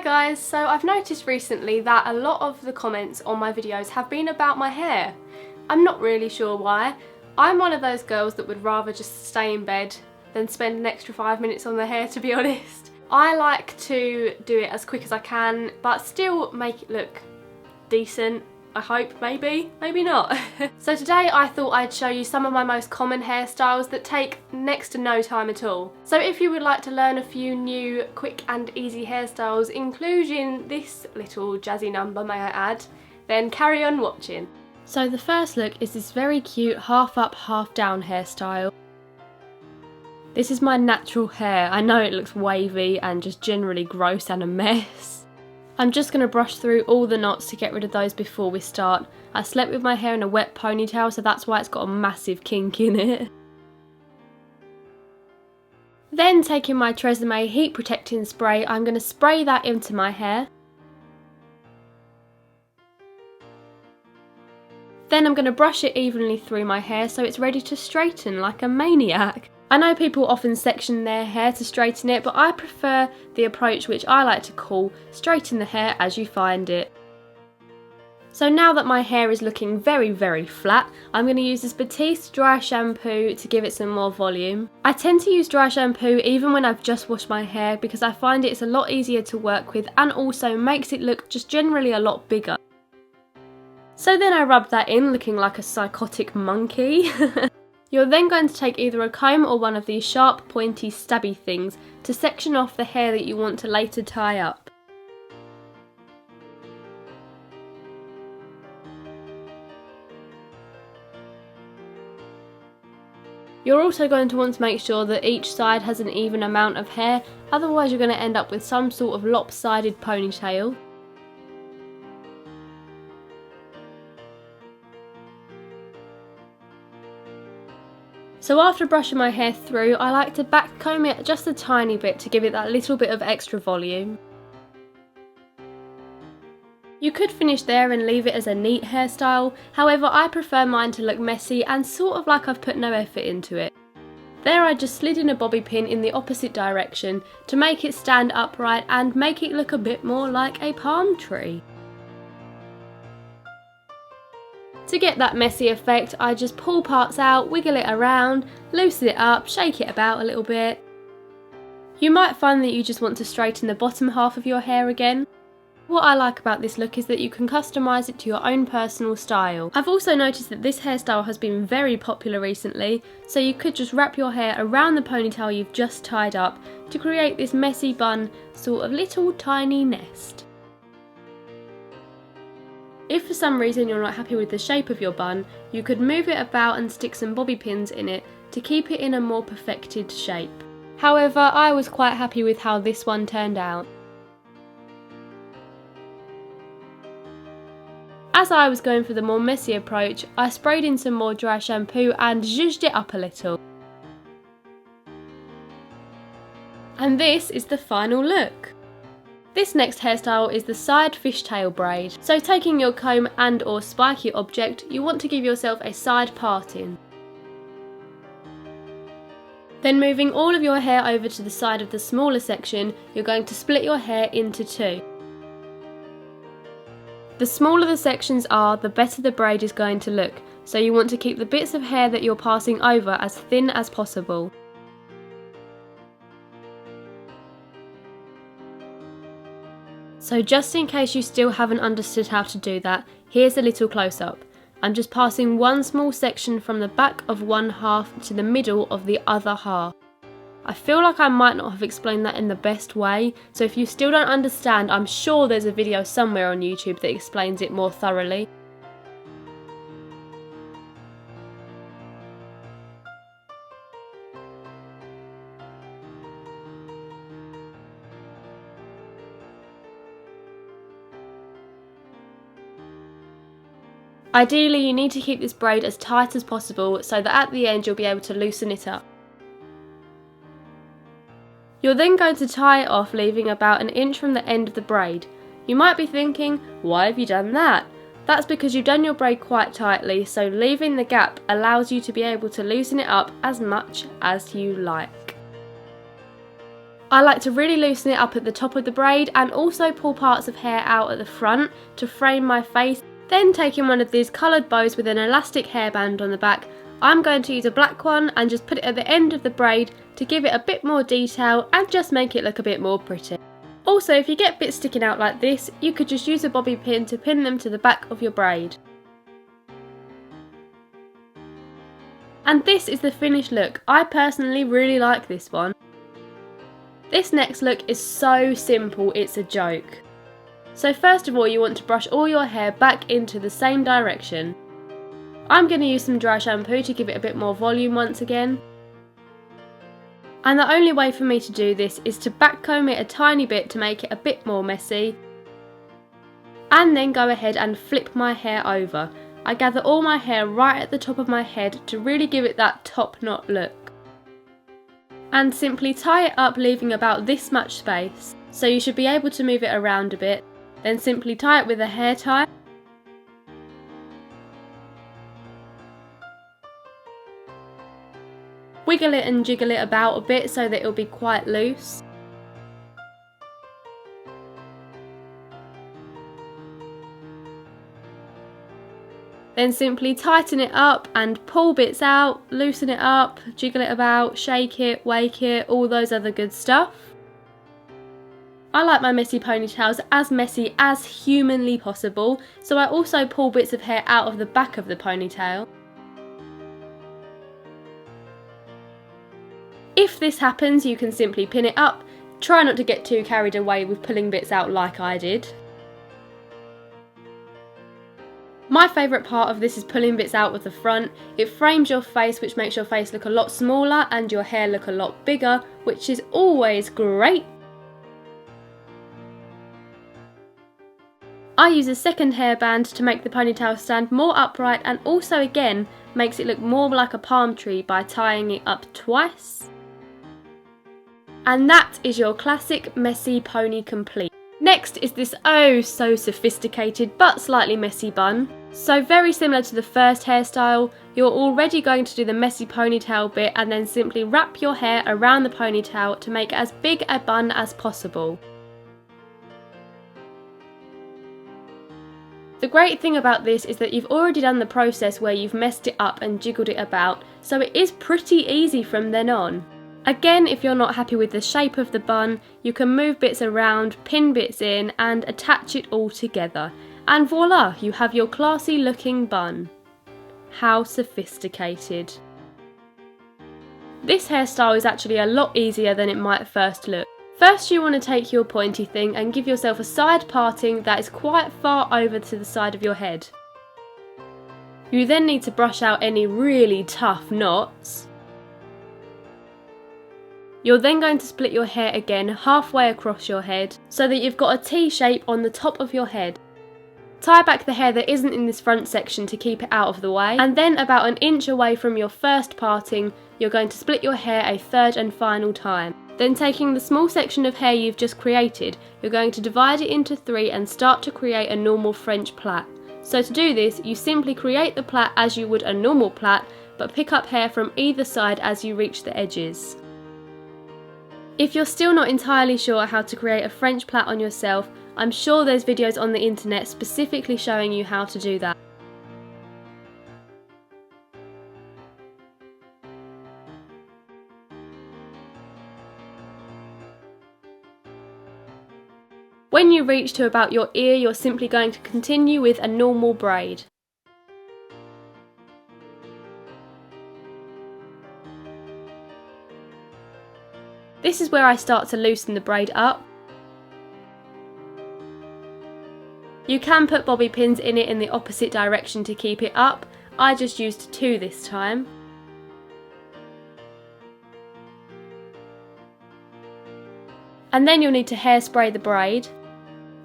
guys, so I've noticed recently that a lot of the comments on my videos have been about my hair. I'm not really sure why. I'm one of those girls that would rather just stay in bed than spend an extra 5 minutes on their hair, to be honest. I like to do it as quick as I can, but still make it look decent. I hope, maybe not. So today I thought I'd show you some of my most common hairstyles that take next to no time at all. So if you would like to learn a few new quick and easy hairstyles, including this little jazzy number, may I add, then carry on watching. So the first look is this very cute half up, half down hairstyle. This is my natural hair. I know it looks wavy and just generally gross and a mess. I'm just going to brush through all the knots to get rid of those before we start. I slept with my hair in a wet ponytail, so that's why it's got a massive kink in it. Then taking my Tresemme heat protecting spray, I'm going to spray that into my hair. Then I'm going to brush it evenly through my hair so it's ready to straighten like a maniac. I know people often section their hair to straighten it, but I prefer the approach which I like to call straighten the hair as you find it. So now that my hair is looking very flat, I'm going to use this Batiste dry shampoo to give it some more volume. I tend to use dry shampoo even when I've just washed my hair because I find it's a lot easier to work with and also makes it look just generally a lot bigger. So then I rub that in looking like a psychotic monkey. You're then going to take either a comb or one of these sharp, pointy, stabby things to section off the hair that you want to later tie up. You're also going to want to make sure that each side has an even amount of hair, otherwise you're going to end up with some sort of lopsided ponytail. So after brushing my hair through, I like to back comb it just a tiny bit to give it that little bit of extra volume. You could finish there and leave it as a neat hairstyle, however I prefer mine to look messy and sort of like I've put no effort into it. There I just slid in a bobby pin in the opposite direction to make it stand upright and make it look a bit more like a palm tree. To get that messy effect, I just pull parts out, wiggle it around, loosen it up, shake it about a little bit. You might find that you just want to straighten the bottom half of your hair again. What I like about this look is that you can customise it to your own personal style. I've also noticed that this hairstyle has been very popular recently, so you could just wrap your hair around the ponytail you've just tied up to create this messy bun sort of little tiny nest. If for some reason you're not happy with the shape of your bun, you could move it about and stick some bobby pins in it to keep it in a more perfected shape. However, I was quite happy with how this one turned out. As I was going for the more messy approach, I sprayed in some more dry shampoo and zhuzhed it up a little. And this is the final look. This next hairstyle is the side fishtail braid. So taking your comb and or spiky object, you want to give yourself a side parting. Then moving all of your hair over to the side of the smaller section, you're going to split your hair into two. The smaller the sections are, the better the braid is going to look, so you want to keep the bits of hair that you're passing over as thin as possible. So just in case you still haven't understood how to do that, here's a little close-up. I'm just passing one small section from the back of one half to the middle of the other half. I feel like I might not have explained that in the best way, so if you still don't understand, I'm sure there's a video somewhere on YouTube that explains it more thoroughly. Ideally, you need to keep this braid as tight as possible so that at the end you'll be able to loosen it up. You're then going to tie it off, leaving about an inch from the end of the braid. You might be thinking, why have you done that? That's because you've done your braid quite tightly, so leaving the gap allows you to be able to loosen it up as much as you like. I like to really loosen it up at the top of the braid and also pull parts of hair out at the front to frame my face. Then taking one of these coloured bows with an elastic hairband on the back, I'm going to use a black one and just put it at the end of the braid to give it a bit more detail and just make it look a bit more pretty. Also, if you get bits sticking out like this, you could just use a bobby pin to pin them to the back of your braid. And this is the finished look. I personally really like this one. This next look is so simple, it's a joke. So first of all, you want to brush all your hair back into the same direction. I'm going to use some dry shampoo to give it a bit more volume once again. And the only way for me to do this is to backcomb it a tiny bit to make it a bit more messy. And then go ahead and flip my hair over. I gather all my hair right at the top of my head to really give it that top knot look. And simply tie it up, leaving about this much space. So you should be able to move it around a bit. Then simply tie it with a hair tie. Wiggle it and jiggle it about a bit so that it will be quite loose. Then simply tighten it up and pull bits out, loosen it up, jiggle it about, shake it, wake it, all those other good stuff. I like my messy ponytails as messy as humanly possible, so I also pull bits of hair out of the back of the ponytail. If this happens, you can simply pin it up. Try not to get too carried away with pulling bits out like I did. My favourite part of this is pulling bits out with the front. It frames your face, which makes your face look a lot smaller and your hair look a lot bigger, which is always great. I use a second hairband to make the ponytail stand more upright and also again makes it look more like a palm tree by tying it up twice. And that is your classic messy pony complete. Next is this oh so sophisticated but slightly messy bun. So very similar to the first hairstyle, you're already going to do the messy ponytail bit and then simply wrap your hair around the ponytail to make as big a bun as possible. The great thing about this is that you've already done the process where you've messed it up and jiggled it about, so it is pretty easy from then on. Again, if you're not happy with the shape of the bun, you can move bits around, pin bits in and attach it all together. And voila, you have your classy looking bun. How sophisticated. This hairstyle is actually a lot easier than it might first look. First you want to take your pointy thing and give yourself a side parting that is quite far over to the side of your head. You then need to brush out any really tough knots. You're then going to split your hair again halfway across your head so that you've got a T shape on the top of your head. Tie back the hair that isn't in this front section to keep it out of the way, and then about an inch away from your first parting, you're going to split your hair a third and final time. Then taking the small section of hair you've just created, you're going to divide it into 3 and start to create a normal French plait. So to do this, you simply create the plait as you would a normal plait, but pick up hair from either side as you reach the edges. If you're still not entirely sure how to create a French plait on yourself, I'm sure there's videos on the internet specifically showing you how to do that. When you reach to about your ear, you're simply going to continue with a normal braid. This is where I start to loosen the braid up. You can put bobby pins in it in the opposite direction to keep it up. I just used 2 this time. And then you'll need to hairspray the braid.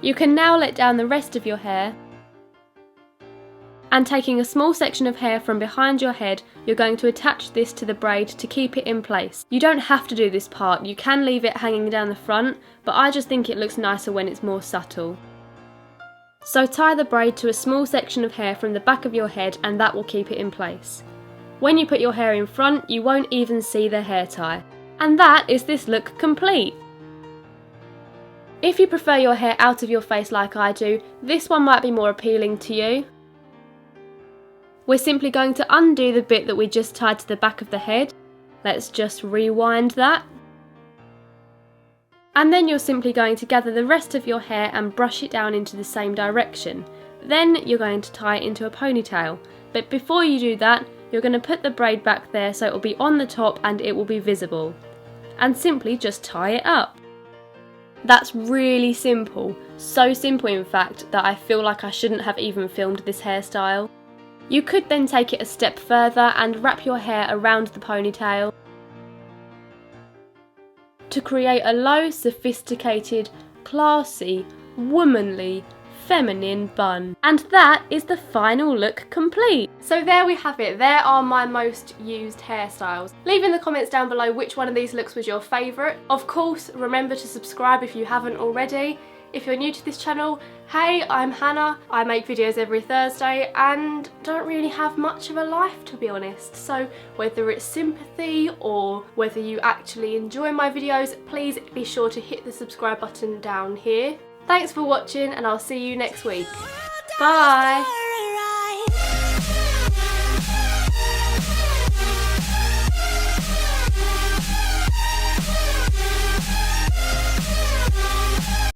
You can now let down the rest of your hair. And taking a small section of hair from behind your head, you're going to attach this to the braid to keep it in place. You don't have to do this part, you can leave it hanging down the front, but I just think it looks nicer when it's more subtle. So tie the braid to a small section of hair from the back of your head and that will keep it in place. When you put your hair in front, you won't even see the hair tie. And that is this look complete. If you prefer your hair out of your face like I do, this one might be more appealing to you. We're simply going to undo the bit that we just tied to the back of the head. Let's just rewind that. And then you're simply going to gather the rest of your hair and brush it down into the same direction. Then you're going to tie it into a ponytail. But before you do that, you're going to put the braid back there so it will be on the top and it will be visible. And simply just tie it up. That's really simple. So simple in fact that I feel like I shouldn't have even filmed this hairstyle. You could then take it a step further and wrap your hair around the ponytail to create a low, sophisticated, classy, womanly, feminine bun. And that is the final look complete. So there we have it. There are my most used hairstyles. Leave in the comments down below which one of these looks was your favourite. Of course, remember to subscribe if you haven't already. If you're new to this channel, hey, I'm Hannah. I make videos every Thursday and don't really have much of a life, to be honest. So whether it's sympathy or whether you actually enjoy my videos, please be sure to hit the subscribe button down here. Thanks for watching and I'll see you next week. Bye!